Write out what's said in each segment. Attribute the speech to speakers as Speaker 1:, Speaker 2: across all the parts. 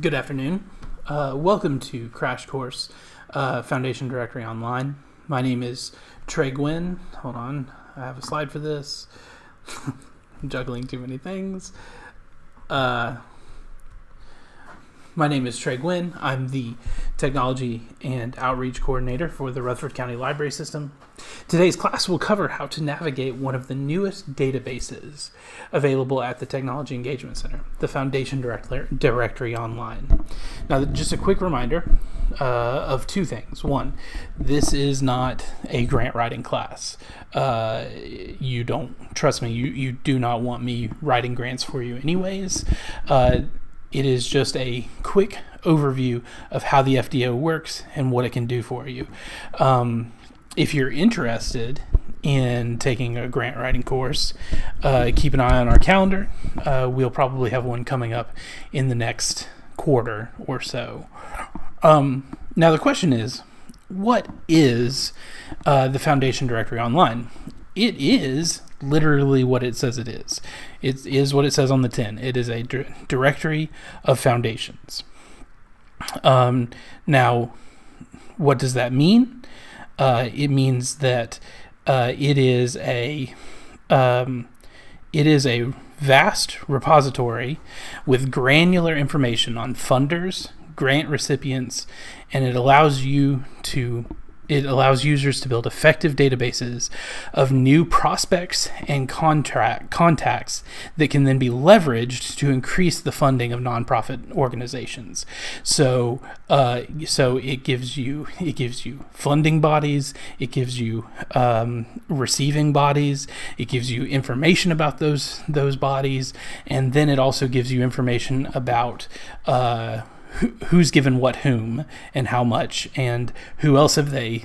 Speaker 1: Good afternoon. Welcome to Crash Course Foundation Directory Online. My name is Trey Gwynn. Hold on, I have a slide for this. I'm juggling too many things. My name is Trey Gwynn. I'm the Technology and Outreach Coordinator for the Rutherford County Library System. Today's class will cover how to navigate one of the newest databases available at the Technology Engagement Center, the Foundation Directory Online. Now, just a quick reminder of two things. One, this is not a grant writing class. You don't, trust me, you do not want me writing grants for you anyways. It is just a quick overview of how the FDO works and what it can do for you. If you're interested in taking a grant writing course, keep an eye on our calendar. We'll probably have one coming up in the next quarter or so. Now the question is, what is the Foundation Directory Online? It is literally what it says it is. It is what it says on the tin. It is a directory of foundations. Now, what does that mean? It means that it is a vast repository with granular information on funders, grant recipients, and it allows users to build effective databases of new prospects and contacts that can then be leveraged to increase the funding of nonprofit organizations. So it gives you funding bodies, it gives you receiving bodies, it gives you information about those bodies, and then it also gives you information about who's given what whom and how much, and who else have they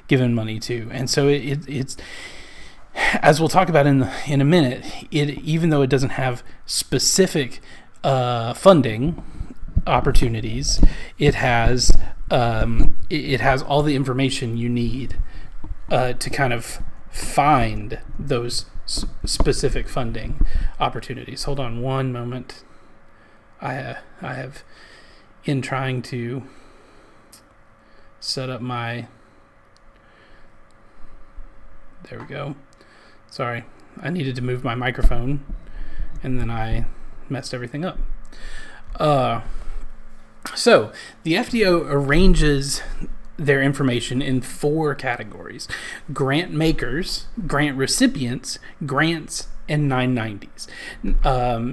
Speaker 1: given money to. And so it's, as we'll talk about in a minute, even though it doesn't have specific funding opportunities, it has all the information you need to kind of find those specific funding opportunities. Hold on one moment. I have, in trying to set up my, there we go. Sorry, I needed to move my microphone and then I messed everything up. So the FDO arranges their information in 4 categories: grant makers, grant recipients, grants, and 990s.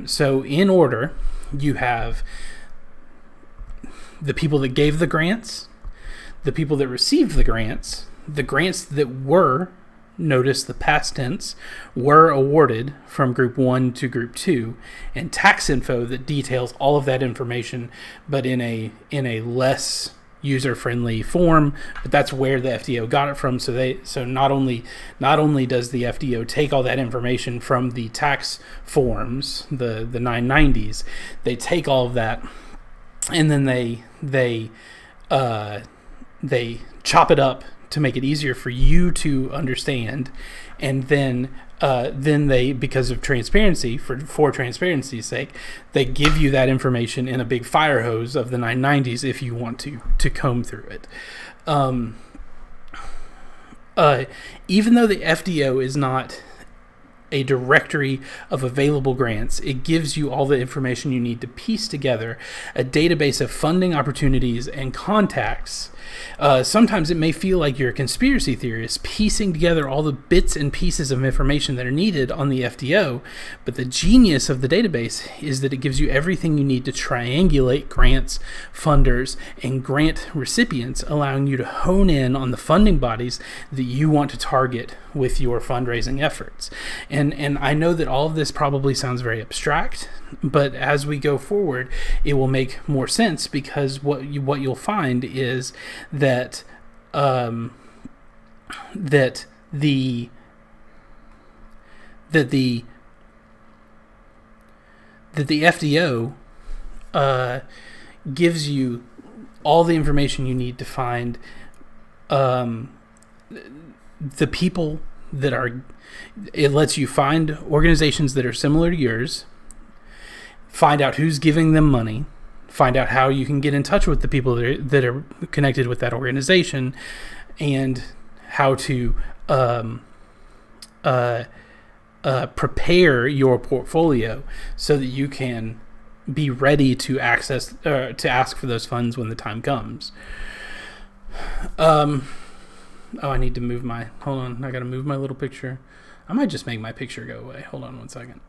Speaker 1: So in order, you have the people that gave the grants, the people that received the grants that were, notice the past tense, were awarded from group 1 to group 2, and tax info that details all of that information, but in a less user-friendly form. But that's where the FDO got it from. So not only does the FDO take all that information from the tax forms, the 990s, they take all of that and then they chop it up to make it easier for you to understand, and then they, because of transparency, for transparency's sake, they give you that information in a big fire hose of the 990s if you want to comb through it. Even though the FDO is not a directory of available grants, it gives you all the information you need to piece together a database of funding opportunities and contacts. Sometimes it may feel like you're a conspiracy theorist piecing together all the bits and pieces of information that are needed on the FDO, but the genius of the database is that it gives you everything you need to triangulate grants, funders, and grant recipients, allowing you to hone in on the funding bodies that you want to target with your fundraising efforts. And I know that all of this probably sounds very abstract, but as we go forward, it will make more sense, because what you'll find is that the FDO gives you all the information you need to find the people that are. It lets you find organizations that are similar to yours, find out who's giving them money, find out how you can get in touch with the people that are connected with that organization, and how to prepare your portfolio so that you can be ready to ask for those funds when the time comes. I need to move hold on, I gotta move my little picture. I might just make my picture go away. Hold on one second.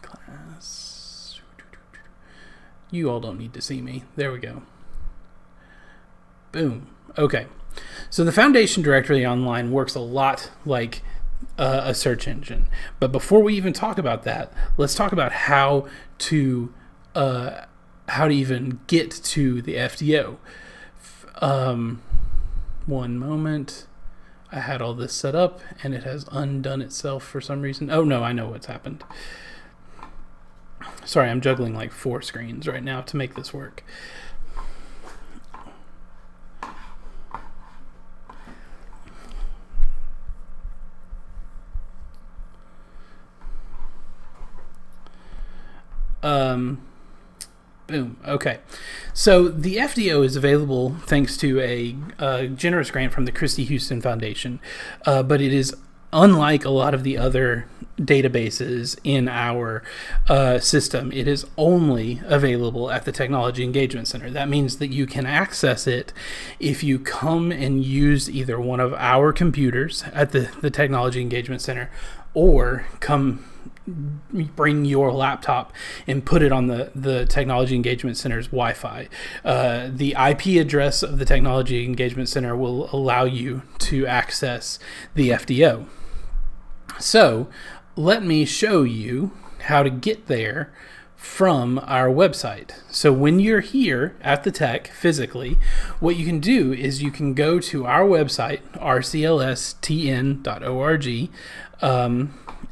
Speaker 1: Class. You all don't need to see me. There we go. Boom. Okay. So the Foundation Directory Online works a lot like a search engine. But before we even talk about that, let's talk about how to even get to the FDO. One moment. I had all this set up and it has undone itself for some reason. Oh no, I know what's happened. Sorry, I'm juggling like 4 screens right now to make this work. Boom. Okay. So the FDO is available thanks to a generous grant from the Christie Houston Foundation, but it is unlike a lot of the other databases in our system. It is only available at the Technology Engagement Center. That means that you can access it if you come and use either one of our computers at the Technology Engagement Center, or come bring your laptop and put it on the Technology Engagement Center's Wi-Fi. The IP address of the Technology Engagement Center will allow you to access the FDO. So let me show you how to get there from our website. So when you're here at the Tech physically, what you can do is you can go to our website, rclstn.org,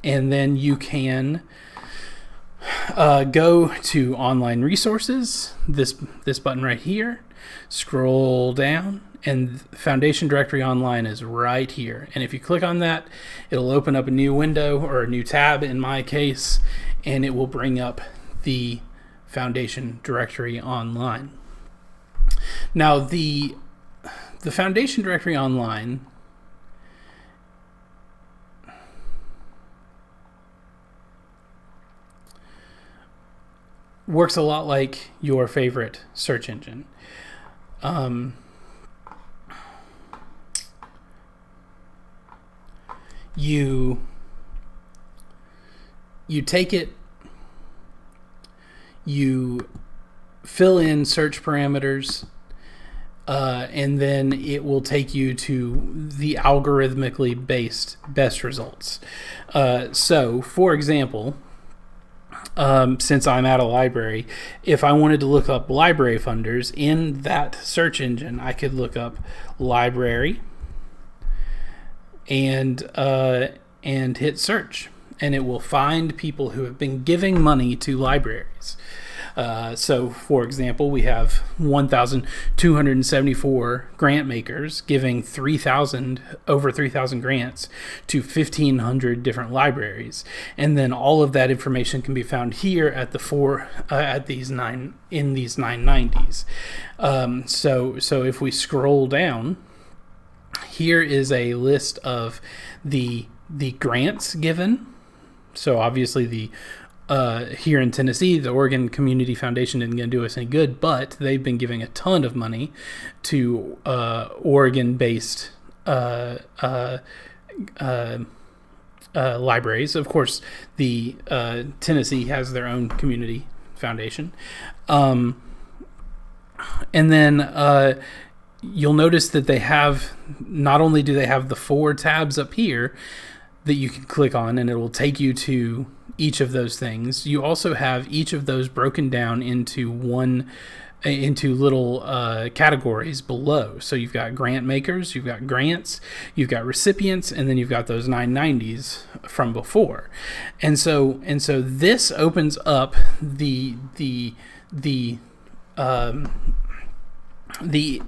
Speaker 1: and then you can go to online resources, this button right here, scroll down, and Foundation Directory Online is right here. And if you click on that, it'll open up a new window, or a new tab in my case, and it will bring up the Foundation Directory Online. Now the Foundation Directory Online works a lot like your favorite search engine. You take it, you fill in search parameters, and then it will take you to the algorithmically based best results. So, for example, since I'm at a library, if I wanted to look up library funders in that search engine, I could look up library and hit search, and it will find people who have been giving money to libraries. So, for example, we have 1,274 grant makers giving over 3,000 grants to 1,500 different libraries, and then all of that information can be found here at these 990s. So if we scroll down, here is a list of the grants given. So obviously here in Tennessee, the Oregon Community Foundation isn't going to do us any good, but they've been giving a ton of money to Oregon-based libraries. Of course, the Tennessee has their own community foundation. And then you'll notice that they have, not only do they have the 4 tabs up here that you can click on and it will take you to each of those things, you also have each of those broken down into little categories below. So you've got grant makers, you've got grants, you've got recipients, and then you've got those 990s from before. And so this opens up the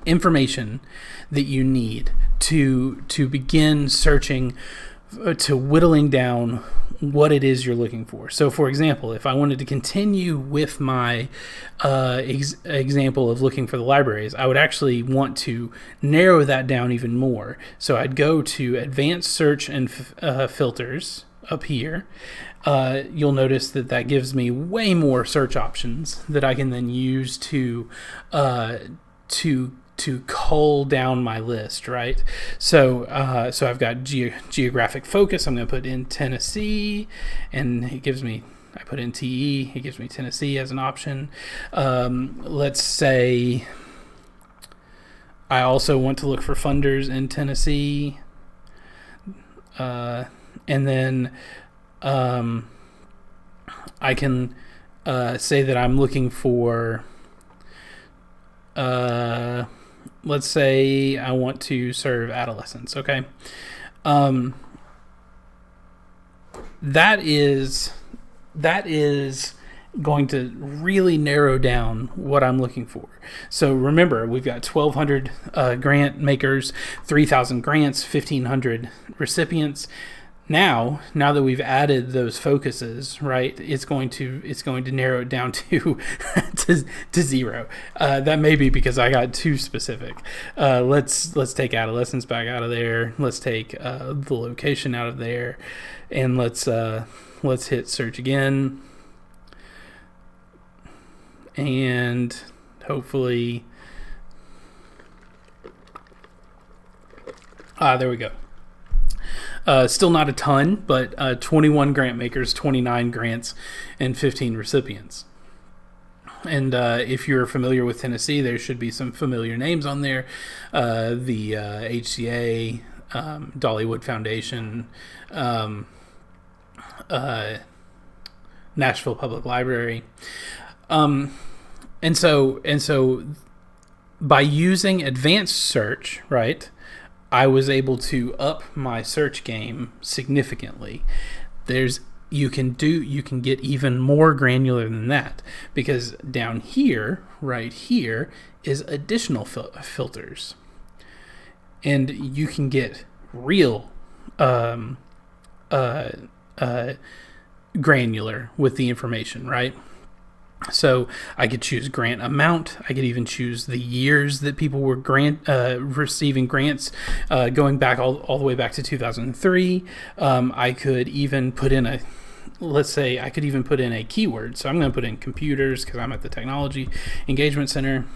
Speaker 1: information that you need to begin searching, to whittling down what it is you're looking for. So, for example, if I wanted to continue with my example of looking for the libraries, I would actually want to narrow that down even more. So I'd go to Advanced Search and Filters up here. You'll notice that gives me way more search options that I can then use to cull down my list, right? So I've got geographic focus. I'm going to put in Tennessee, and I put in TE. It gives me Tennessee as an option. Let's say I also want to look for funders in Tennessee, and then I can say that I'm looking for. Let's say I want to serve adolescents, okay? That is going to really narrow down what I'm looking for. So remember, we've got 1,200 grant makers, 3,000 grants, 1,500 recipients. Now that we've added those focuses, right, it's going to narrow it down to to zero. That may be because I got too specific. Let's take adolescents back out of there. Let's take the location out of there, and let's hit search again, and hopefully, there we go. Still not a ton, but 21 grant makers, 29 grants, and 15 recipients. And if you're familiar with Tennessee, there should be some familiar names on there. The HCA, Dollywood Foundation, Nashville Public Library. And so by using advanced search, right, I was able to up my search game significantly. You can get even more granular than that, because down here, right here, is additional filters, and you can get real granular with the information, right? So I could choose grant amount. I could even choose the years that people were receiving grants, going back all the way back to 2003. I could even put in a keyword. So I'm going to put in computers because I'm at the Technology Engagement Center.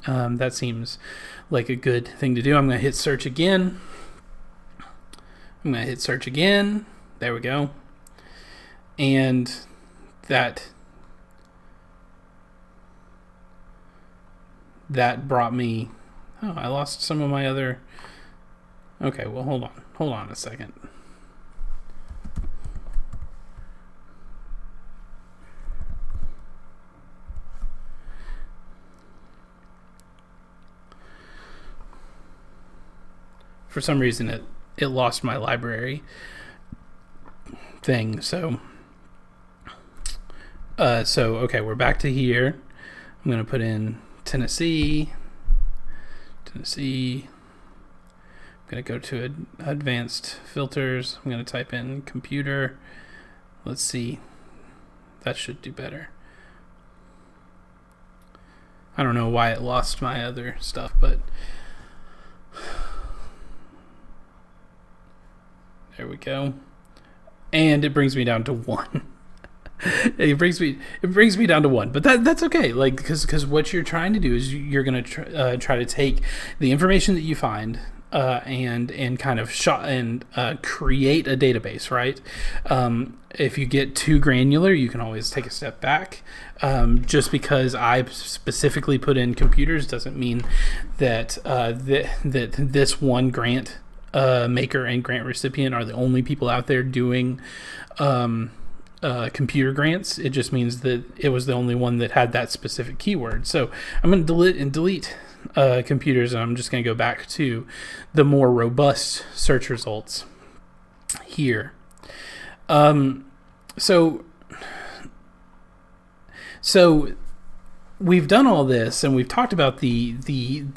Speaker 1: That seems like a good thing to do. I'm going to hit search again. There we go. And that brought me. Oh, I lost some of my other. Okay, well, hold on a second. For some reason, it lost my library thing. So okay, we're back to here. I'm gonna put in Tennessee. I'm going to go to advanced filters. I'm going to type in computer. Let's see. That should do better. I don't know why it lost my other stuff, but there we go. And it brings me down to 1. It brings me down to 1, but that's okay. Like, because what you're trying to do is you're going to try to take the information that you find and kind of create a database, right? If you get too granular, you can always take a step back. Just because I specifically put in computers doesn't mean that that this one grant maker and grant recipient are the only people out there doing computer grants. It just means that it was the only one that had that specific keyword. So I'm going to delete computers, and I'm just going to go back to the more robust search results here. So we've done all this, and we've talked about the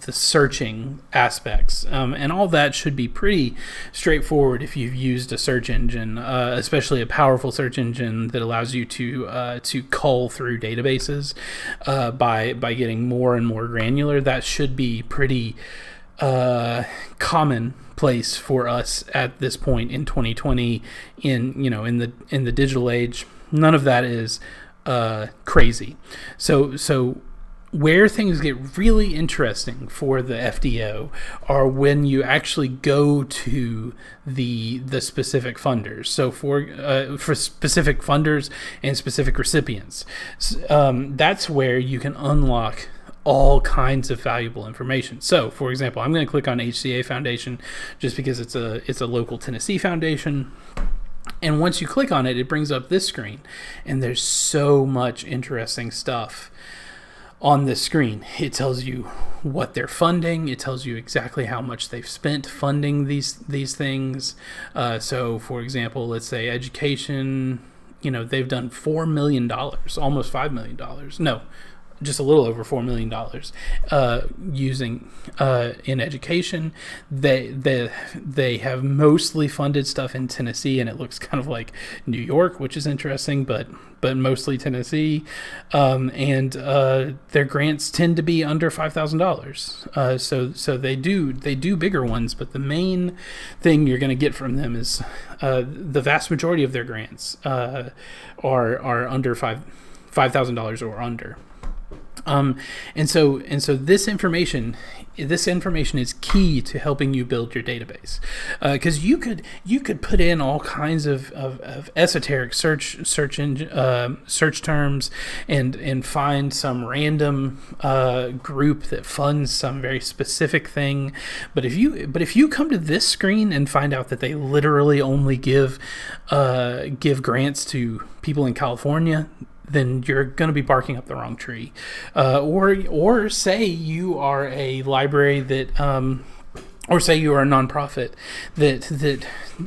Speaker 1: searching aspects, and all that should be pretty straightforward if you've used a search engine, especially a powerful search engine that allows you to cull through databases by getting more and more granular. That should be pretty commonplace for us at this point in 2020, in the digital age. None of that is crazy. So where things get really interesting for the FDO are when you actually go to the specific funders. So for specific funders and specific recipients, that's where you can unlock all kinds of valuable information. So, for example, I'm going to click on HCA Foundation just because it's a local Tennessee foundation. And once you click on it, it brings up this screen, and there's so much interesting stuff on this screen. It tells you what they're funding. It tells you exactly how much they've spent funding these things. So, for example, let's say education. They've done $4 million, almost $5 million. No, just a little over $4 million using in education. They have mostly funded stuff in Tennessee, and it looks kind of like New York, which is interesting, but mostly Tennessee. And their grants tend to be under $5,000. So they do bigger ones, but the main thing you're going to get from them is the vast majority of their grants are under $5,000 or under. And so this information is key to helping you build your database, because you could put in all kinds of esoteric search terms and find some random group that funds some very specific thing. But if you come to this screen and find out that they literally only give grants to people in California, then you're going to be barking up the wrong tree. Or say you are a library that, or say you are a nonprofit that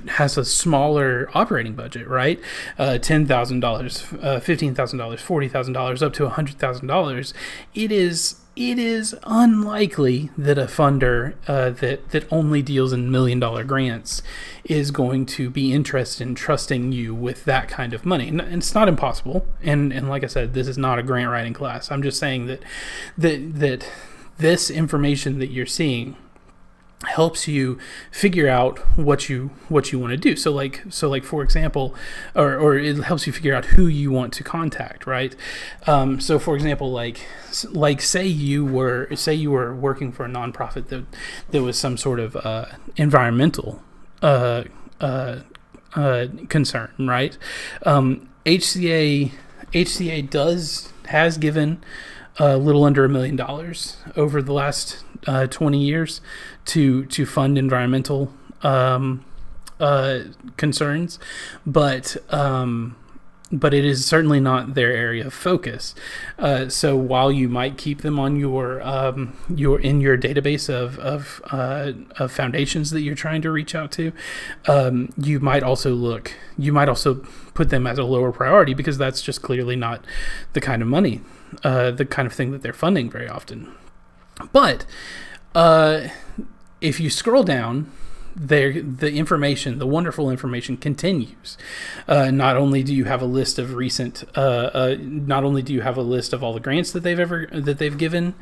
Speaker 1: has a smaller operating budget, right? $10,000, $15,000, $40,000, up to $100,000. It is unlikely that a funder that only deals in $1 million grants is going to be interested in trusting you with that kind of money. And it's not impossible. And like I said, this is not a grant writing class. I'm just saying that this information that you're seeing helps you figure out what you want to do. So like for example, or it helps you figure out who you want to contact, right? So for example, like say you were working for a nonprofit that was some sort of environmental concern, right? HCA has given a little under $1 million over the last 20 years to fund environmental concerns, but it is certainly not their area of focus. So while you might keep them on your database of foundations that you're trying to reach out to, you might also put them as a lower priority, because that's just clearly not the kind of money, the kind of thing that they're funding very often. But if you scroll down, the wonderful information continues. Not only do you have a list of not only do you have a list of all the grants that they've given,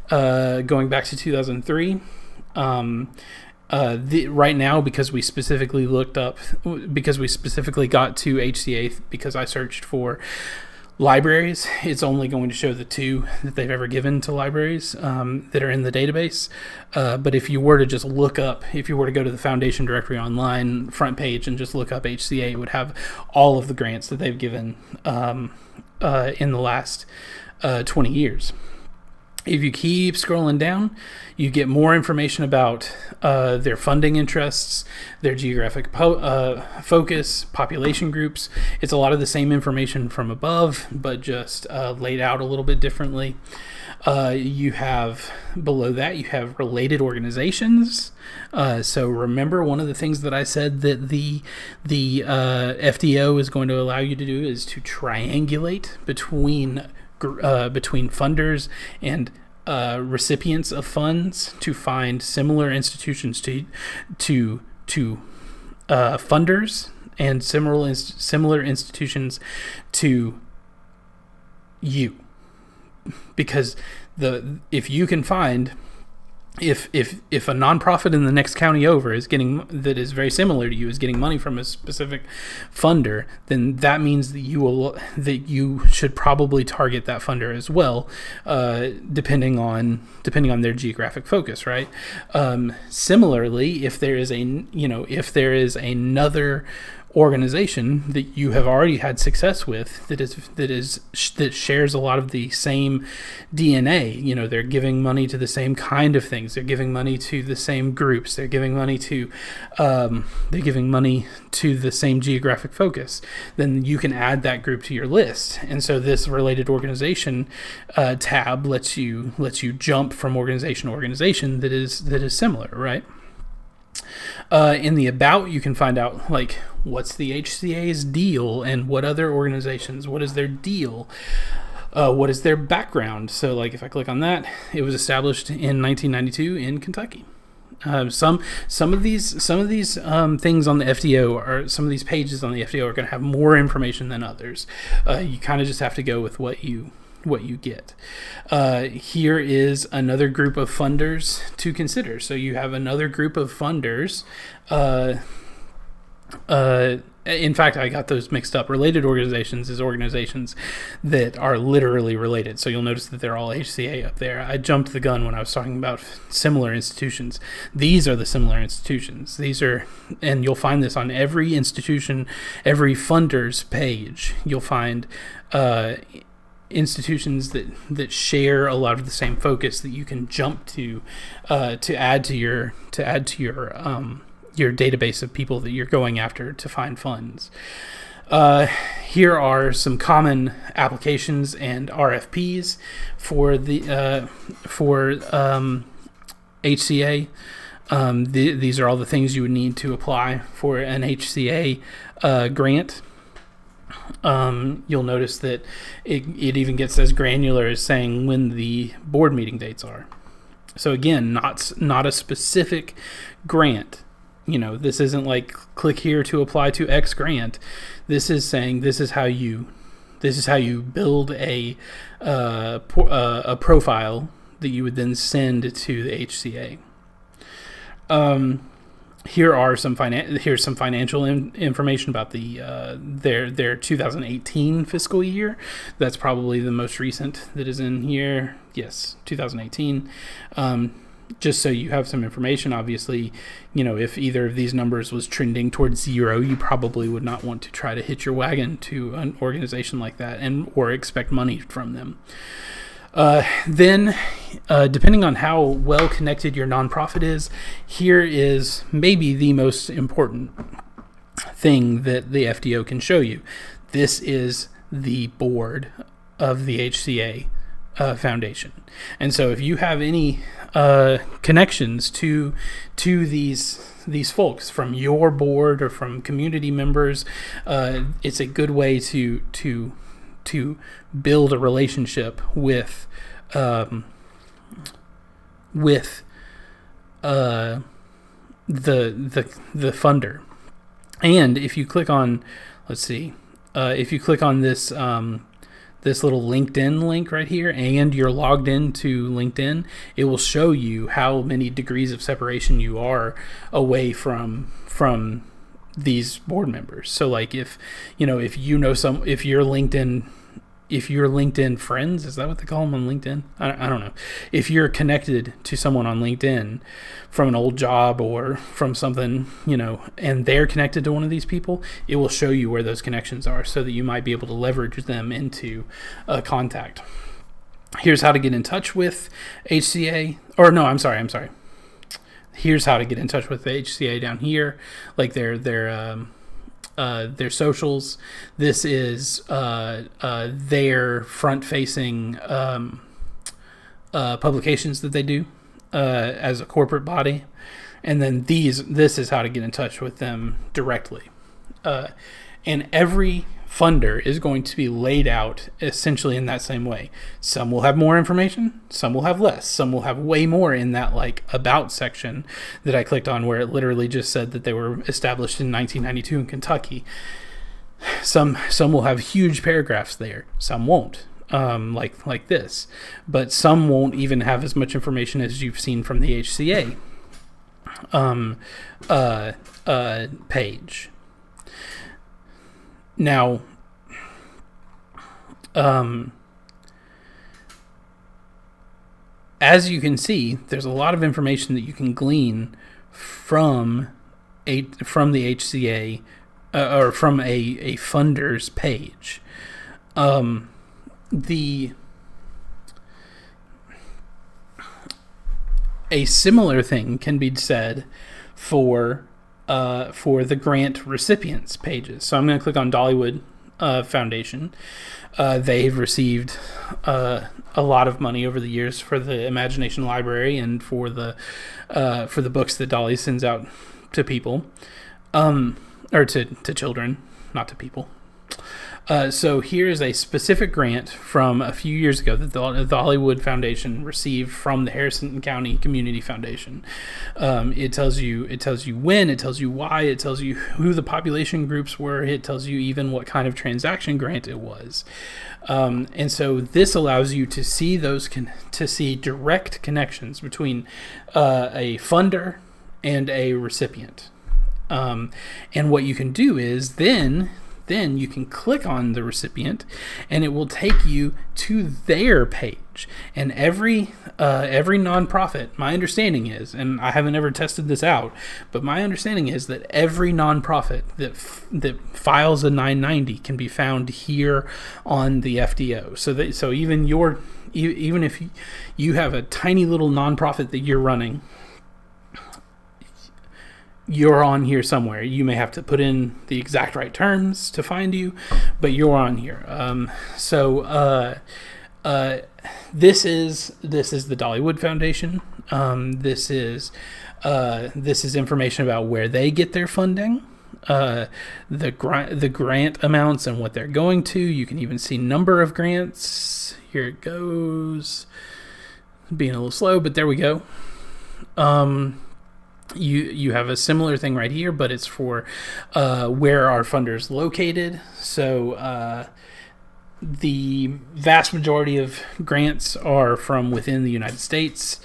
Speaker 1: going back to 2003. Right now, because we specifically got to HCA, because I searched for libraries, it's only going to show the 2 that they've ever given to libraries that are in the database. But if you were to just go to the foundation directory online front page and just look up HCA, it would have all of the grants that they've given in the last 20 years. If you keep scrolling down, you get more information about their funding interests, their geographic focus, population groups. It's a lot of the same information from above, but just laid out a little bit differently. You have below that, you have related organizations. So remember, one of the things that I said that the FDO is going to allow you to do is to triangulate between between funders and recipients of funds to find similar institutions to funders and similar institutions to you, because if you can find if a nonprofit in the next county over that is very similar to you is getting money from a specific funder, then that means that you should probably target that funder as well, depending on their geographic focus, right? Similarly, if there is another organization that you have already had success with that shares a lot of the same DNA, they're giving money to the same kind of things, they're giving money to the same groups, they're giving money to the same geographic focus, then you can add that group to your list. And so this related organization tab lets you jump from organization to organization that is similar, right? In the about, you can find out what's the HCA's deal and what other organizations, what is their deal, what is their background. So if I click on that, it was established in 1992 in Kentucky. Some of these things on the FDO, or some of these pages on the FDO, are going to have more information than others. You kind of just have to go with what you get. Here is another group of funders to consider. So you have another group of funders. In fact, I got those mixed up. Related organizations is organizations that are literally related. So you'll notice that they're all HCA up there. I jumped the gun when I was talking about similar institutions. These are the similar institutions. And you'll find this on every institution, every funder's page. You'll find institutions that share a lot of the same focus that you can jump to add to your database of people that you're going after to find funds. Here are some common applications and RFPs for HCA. These are all the things you would need to apply for an HCA grant. You'll notice that it even gets as granular as saying when the board meeting dates are. So again, not a specific grant. This isn't like click here to apply to X grant. This is saying this is how you build a profile that you would then send to the HCA. Here's some financial information about their 2018 fiscal year. That's probably the most recent that is in here. Yes, 2018. Just so you have some information. Obviously, if either of these numbers was trending towards zero, you probably would not want to try to hitch your wagon to an organization like that or expect money from them. Then, depending on how well connected your nonprofit is, here is maybe the most important thing that the FDO can show you. This is the board of the HCA Foundation. And so if you have any connections to these folks from your board or from community members, it's a good way to build a relationship with the funder. And if you click on, if you click on this little LinkedIn link right here, and you're logged into LinkedIn, it will show you how many degrees of separation you are away from these board members. So if you're LinkedIn friends, is that what they call them on LinkedIn? I don't know. If you're connected to someone on LinkedIn from an old job or from something, and they're connected to one of these people, it will show you where those connections are so that you might be able to leverage them into a contact. Here's how to get in touch with HCA. Or no, I'm sorry. Here's how to get in touch with the HCA down here, like their socials. This is their front-facing publications that they do as a corporate body, and then this is how to get in touch with them directly. And every funder is going to be laid out essentially in that same way. Some will have more information, some will have less, some will have way more in that like about section that I clicked on, where it literally just said that they were established in 1992 in Kentucky. Some will have huge paragraphs there, some won't. Like this, but some won't even have as much information as you've seen from the HCA page. Now, as you can see, there's a lot of information that you can glean from the HCA or from a funder's page. A similar thing can be said for the grant recipients pages. So I'm going to click on Dollywood Foundation. They've received a lot of money over the years for the Imagination Library and for the books that Dolly sends out to people, or to children, not to people. So here's a specific grant from a few years ago that the Hollywood Foundation received from the Harrison County Community Foundation. It tells you when, it tells you why, it tells you who the population groups were, it tells you even what kind of transaction grant it was. And so this allows you to see direct connections between a funder and a recipient. And what you can do is then you can click on the recipient and it will take you to their page. And every nonprofit, my understanding is, and I haven't ever tested this out, but my understanding is that every nonprofit that files a 990 can be found here on the FDO. So even if you have a tiny little nonprofit that you're running, you're on here somewhere. You may have to put in the exact right terms to find you, but you're on here. This is the Dollywood Foundation. This is information about where they get their funding, the grant amounts and what they're going to. You can even see number of grants. Here it goes. Being a little slow, but there we go. You have a similar thing right here, but it's for where our funders located. So the vast majority of grants are from within the United States.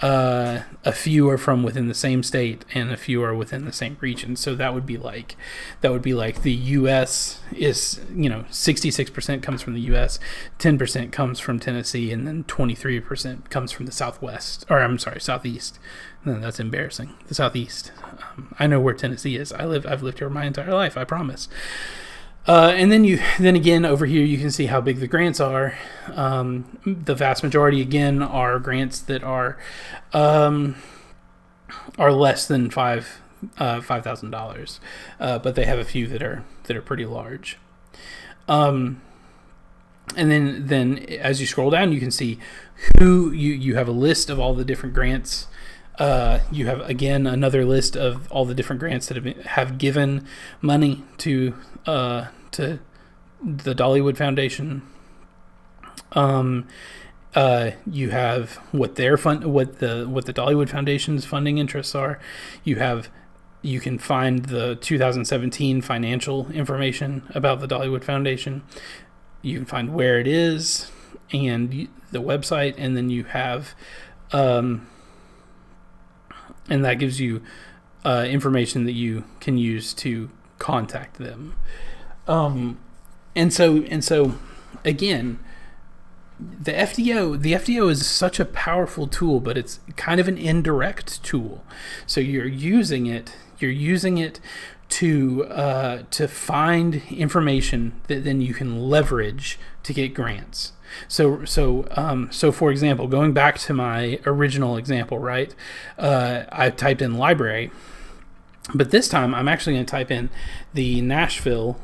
Speaker 1: A few are from within the same state, and a few are within the same region. So that would be like the U.S. is 66% comes from the U.S., 10% comes from Tennessee, and then 23% comes from the Southeast. No, that's embarrassing. The Southeast. I know where Tennessee is. I've lived here my entire life. I promise. And then again over here you can see how big the grants are. The vast majority again are grants that are less than $5,000, but they have a few that are pretty large. And then as you scroll down, you can see who you have a list of all the different grants. You have again another list of all the different grants that have given money to the Dollywood Foundation. You have what the Dollywood Foundation's funding interests are. You can find the 2017 financial information about the Dollywood Foundation. You can find where it is and the website, and then you have and that gives you information that you can use to contact them. And so again, the FDO is such a powerful tool, but it's kind of an indirect tool. So you're using it to find information that then you can leverage to get grants. So for example, going back to my original example, right? I typed in library, but this time I'm actually going to type in the Nashville.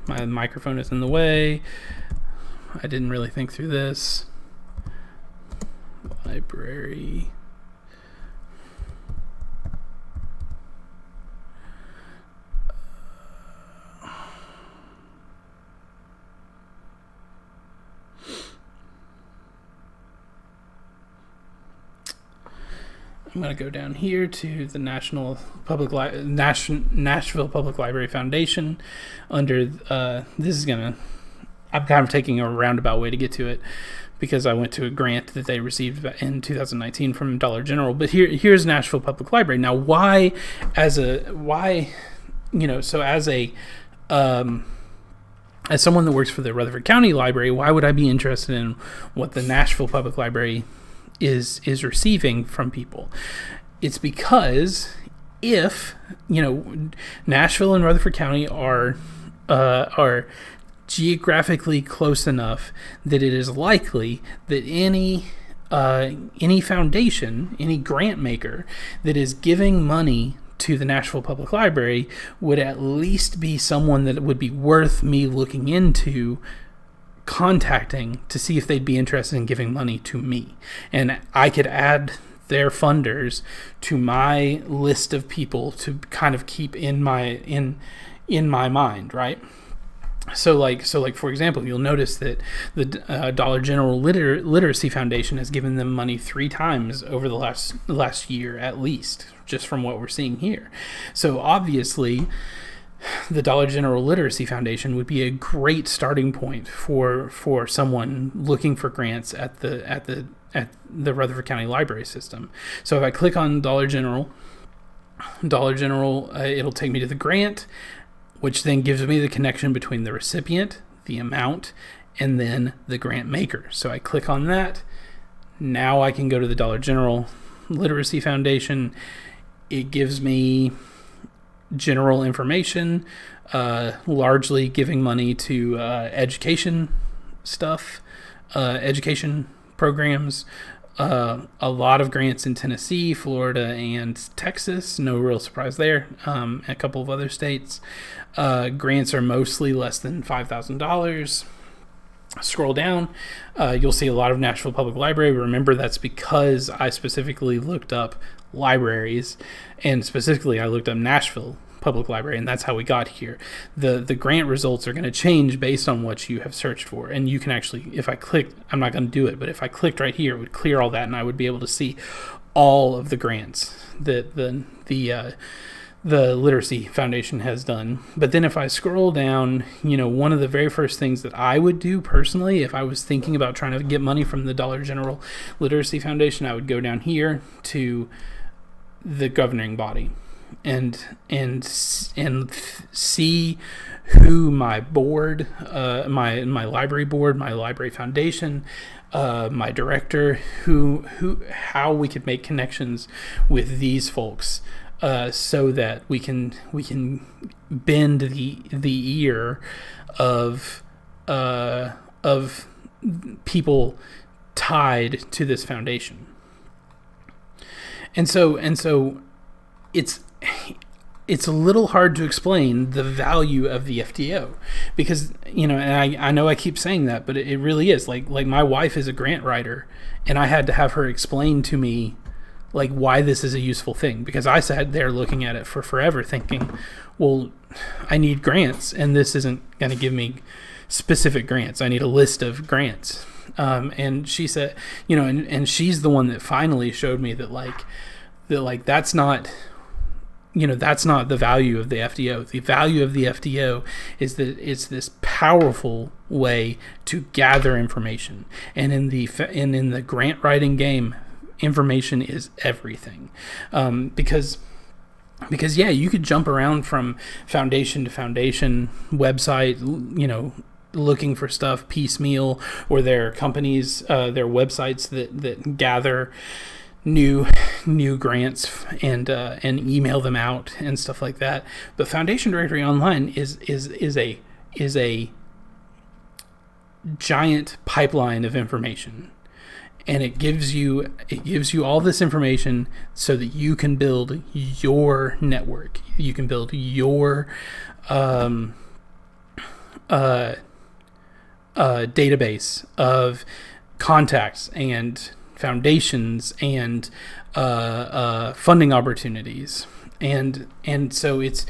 Speaker 1: My microphone is in the way. I didn't really think through this. Library. I'm going to go down here to the Nashville Public Library Foundation. Under I'm kind of taking a roundabout way to get to it because I went to a grant that they received in 2019 from Dollar General. But here's Nashville Public Library. Now, as someone that works for the Rutherford County Library, why would I be interested in what the Nashville Public Library is receiving from people? It's because if Nashville and Rutherford County are geographically close enough that it is likely that any foundation, any grant maker that is giving money to the Nashville Public Library would at least be someone that would be worth me looking into contacting to see if they'd be interested in giving money to me. And I could add their funders to my list of people to kind of keep in my mind, right? So for example, you'll notice that the Dollar General Literacy Foundation has given them money 3 times over the last year at least, just from what we're seeing here. So obviously, the Dollar General Literacy Foundation would be a great starting point for someone looking for grants at the Rutherford County Library System. So if I click on Dollar General, it'll take me to the grant, which then gives me the connection between the recipient, the amount, and then the grant maker. So I click on that. Now I can go to the Dollar General Literacy Foundation. It gives me general information, largely giving money to education stuff, education programs, a lot of grants in Tennessee, Florida, and Texas. No real surprise there. A couple of other states. Grants are mostly less than $5,000. Scroll down, you'll see a lot of Nashville Public Library. Remember, that's because I specifically looked up libraries, and specifically I looked up Nashville Public Library, and that's how we got here. The grant results are going to change based on what you have searched for, and you can actually, if I click, I'm not going to do it, but if I clicked right here, it would clear all that, and I would be able to see all of the grants that the Literacy Foundation has done. But then if I scroll down, one of the very first things that I would do personally, if I was thinking about trying to get money from the Dollar General Literacy Foundation, I would go down here to the governing body and see who my board, my library board, my library foundation, my director, how we could make connections with these folks. So that we can bend the ear of people tied to this foundation, and so it's a little hard to explain the value of the FDO because and I know I keep saying that, but it really is like my wife is a grant writer, and I had to have her explain to me why this is a useful thing, because I sat there looking at it for forever thinking, well, I need grants, and this isn't going to give me specific grants. I need a list of grants. And she said, and she's the one that finally showed me that that's not the value of the FDO. The value of the FDO is that it's this powerful way to gather information. And in the grant writing game, information is everything, because you could jump around from foundation to foundation website, looking for stuff piecemeal, or there are companies, their websites that gather new grants and email them out and stuff like that. But Foundation Directory Online is a giant pipeline of information. And it gives you all this information so that you can build your network. You can build your database of contacts and foundations and funding opportunities, and so it's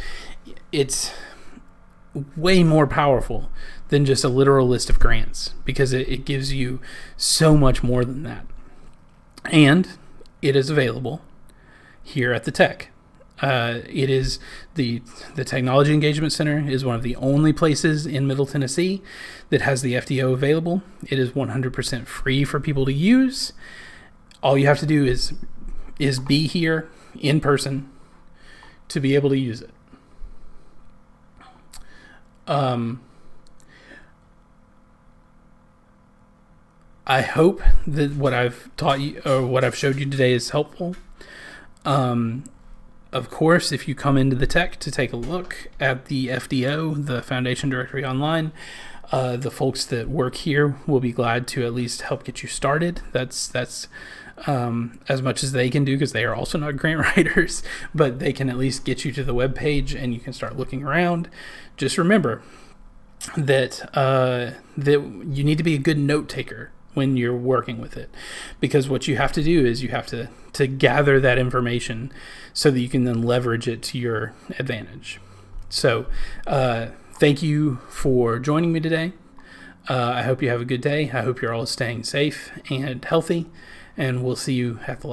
Speaker 1: way more powerful than just a literal list of grants, because it gives you so much more than that. And it is available here at the Tech. It is the Technology Engagement Center is one of the only places in Middle Tennessee that has the FDO available. It is 100% free for people to use. All you have to do is be here in person to be able to use it. I hope that what I've taught you or what I've showed you today is helpful. Of course, if you come into the Tech to take a look at the FDO, the Foundation Directory Online, the folks that work here will be glad to at least help get you started. That's as much as they can do, because they are also not grant writers, but they can at least get you to the web page and you can start looking around. Just remember that you need to be a good note taker when you're working with it, because what you have to do is you have to gather that information so that you can then leverage it to your advantage. So thank you for joining me today. I hope you have a good day. I hope you're all staying safe and healthy, and we'll see you at the